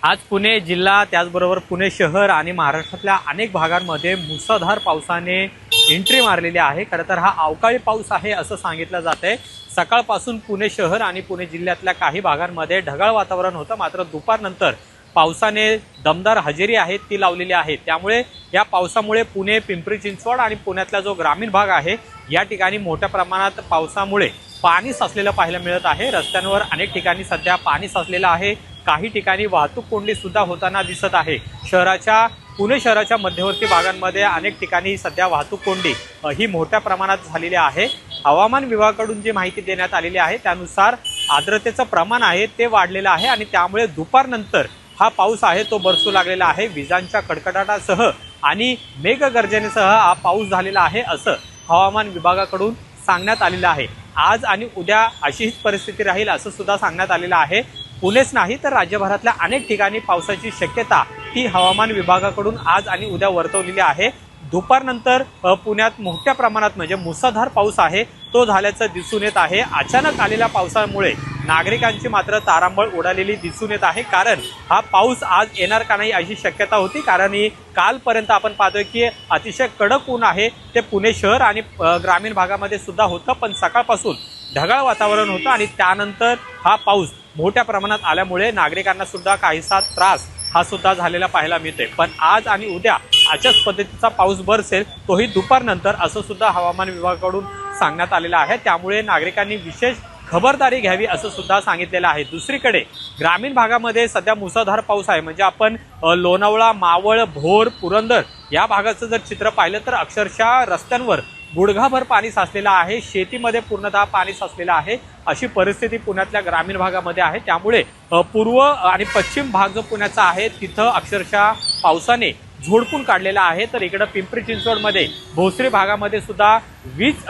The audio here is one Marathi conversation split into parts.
आज पुणे जिल्हा त्याचबरोबर पुणे शहर आणि महाराष्ट्रातल्या अनेक भागांमध्ये मुसळधार पावसाने एंट्री मारलेली आहे। खरं तर हा अवकाळी पाऊस आहे असं सांगितलं जातंय। सकाळपासून पुणे शहर आणि पुणे जिल्ह्यातल्या काही भागांमध्ये ढगाळ वातावरण होतं, मात्र दुपारनंतर पावसाने दमदार हजेरी आहे ती लावलेली आहे। त्यामुळे या पावसामुळे पुणे, पिंपरी चिंचवड आणि पुण्यातला जो ग्रामीण भाग आहे या ठिकाणी मोठ्या प्रमाणात पावसामुळे पाणी साचलेलं पाहायला मिळत आहे। रस्त्यांवर अनेक ठिकाणी सध्या पाणी साचलेलं आहे। काही ठिकाणी वाहतूक कोंडी सुद्धा होताना दिसत आहे। पुणे शहराच्या मध्यवर्ती भागांमध्ये अनेक ठिकाणी सध्या वाहतूक कोंडी ही मोठ्या प्रमाणात झालेली आहे। हवामान विभागाकडून जी माहिती देण्यात आलेली आहे त्यानुसार आर्द्रतेचं प्रमाण आहे ते वाढलेलं आहे आणि त्यामुळे दुपारनंतर हा पाऊस आहे तो बरसू लागलेला आहे। विजांच्या कडकडाटासह आणि मेघगर्जनेसह हा पाऊस झालेला आहे असं हवामान विभागाकडून सांगण्यात आलेलं आहे। आज आणि उद्या अशीच परिस्थिती राहील असं सुद्धा सांगण्यात आलेलं आहे। पुणेच नाही तर राज्यभरातल्या अनेक ठिकाणी पावसाची शक्यता ही हवामान विभागाकडून आज आणि उद्या वर्तवलेली आहे। दुपारनंतर पुण्यात मोठ्या प्रमाणात म्हणजे मुसळधार पाऊस आहे तो झाल्याचं दिसून येत आहे। अचानक आलेल्या पावसामुळे नागरिकांची मात्र तारांबळ उडालेली दिसून येत आहे, कारण हा पाऊस आज येणार का नाही अशी शक्यता होती। कारण कालपर्यंत आपण पाहतोय की अतिशय कडक ऊन आहे ते पुणे शहर आणि ग्रामीण भागामध्ये सुद्धा होतं, पण सकाळपासून ढगाळ वातावरण होतं आणि त्यानंतर हा पाऊस मोठ्या प्रमाणात आल्यामुळे नागरिकांना सुद्धा काहीसा त्रास हा सुद्धा झालेला पाहायला मिळतोय। पण आज आणि उद्या अशाच पद्धतीचा पाऊस बरसेल, तोही दुपारनंतर असं सुद्धा हवामान विभागाकडून सांगण्यात आलेलं आहे। त्यामुळे नागरिकांनी विशेष खबरदारी घ्यावी असं सुद्धा सांगितलेलं आहे। दुसरीकडे ग्रामीण भागामध्ये सध्या मुसळधार पाऊस आहे, म्हणजे आपण लोणावळा, मावळ, भोर, पुरंदर या भागाचं जर चित्र पाहिलं तर अक्षरशः रस्त्यांवर गुडघाभर पाणी साचलेलं आहे। शेतीमध्ये पूर्णतः पाणी साचलेलं आहे अशी परिस्थिती पुण्यातल्या ग्रामीण भागामध्ये आहे। त्यामुळे पूर्व आणि पश्चिम भाग जो पुण्याचा आहे तिथं अक्षरशः पावसाने झोडपून काढलेला आहे। तर इकडं पिंपरी चिंचवडमध्ये भोसरी भागामध्ये सुद्धा वीज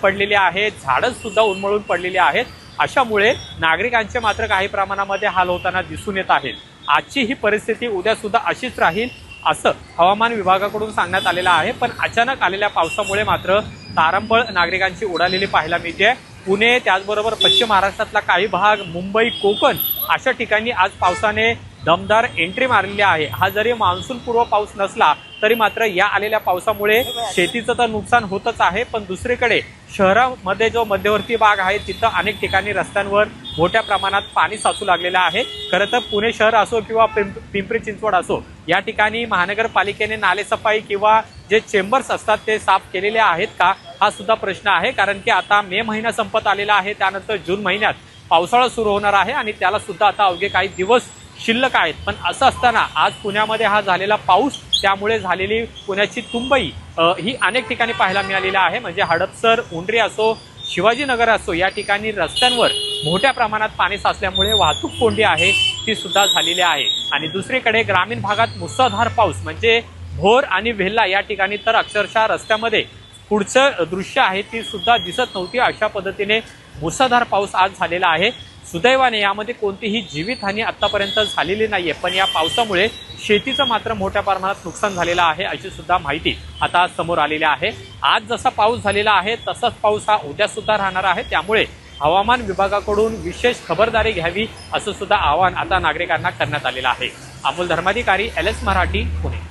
पडलेली आहे, झाडं सुद्धा उन्मळून पडलेली आहेत। अशामुळे नागरिकांचे मात्र काही प्रमाणामध्ये हाल होताना दिसून येत आहेत। आजची ही परिस्थिती उद्या सुद्धा अशीच राहील असं हवामान विभागाकडून सांगण्यात आलेलं आहे। पण अचानक आलेल्या पावसामुळे मात्र तारांबळ नागरिकांची उडालेली पाहायला मिळते। पुणे त्याचबरोबर पश्चिम महाराष्ट्रातला काही भाग, मुंबई, कोकण अशा ठिकाणी आज पावसाने दमदार एंट्री मारलेली आहे। हा जरी मान्सून पूर्व पाऊस नसला तरी मात्र या आलेल्या पावसामुळे शेतीचं तर नुकसान होतच आहे, पण दुसरीकडे शहरामध्ये जो मध्यवर्ती भाग आहे तिथं अनेक ठिकाणी रस्त्यांवर मोठ्या प्रमाणात पाणी साचू लागलेलं आहे। खरं तर पुणे शहर असो किंवा पिंपरी चिंचवड असो या ठिकाणी महानगरपालिकेने नालेसफाई किंवा जे चेंबर्स असतात ते साफ केलेले आहेत का हा सुद्धा प्रश्न आहे। कारण की आता मे महिना संपत आलेला आहे, त्यानंतर जून महिन्यात पावसाळा सुरू होणार आहे आणि त्याला सुद्धा आता अवघे काही दिवस शिल्लक आहेत। पण असं असताना आज पुण्यामध्ये हा झालेला पाऊस, त्यामुळे झालेली पुण्याची तुंबई ही अनेक ठिकाणी पाहायला मिळालेली आहे। म्हणजे हडपसर, उंडरी असो, शिवाजीनगर असो या ठिकाणी रस्त्यांवर मोठ्या प्रमाणात पाणी साचल्यामुळे वाहतूक कोंडी आहे ती सुद्धा झालेली आहे। आणि दुसरीकडे ग्रामीण भागात मुसळधार पाऊस म्हणजे भोर आणि वेल्हा या ठिकाणी तर अक्षरशः रस्त्यामध्ये पुढचं दृश्य आहे ती सुद्धा दिसत नव्हती। अशा पद्धतीने मुसळधार पाऊस आज झालेला आहे। सुदैवाने यामध्ये कोणतीही जीवितहानी आतापर्यंत झालेली नाहीये, पण या पावसामुळे शेतीचं मात्र मोठ्या प्रमाणात नुकसान झालेलं आहे अशी सुद्धा माहिती आता समोर आलेली आहे। आज जसा पाऊस झालेला आहे तसाच पाऊस हा उद्या सुद्धा राहणार आहे। त्यामुळे हवामान विभागाकडून विशेष खबरदारी घ्यावी असं सुद्धा आवाहन आता नागरिकांना करण्यात आलेलं आहे। अमोल धर्माधिकारी, LS मराठी, पुणे।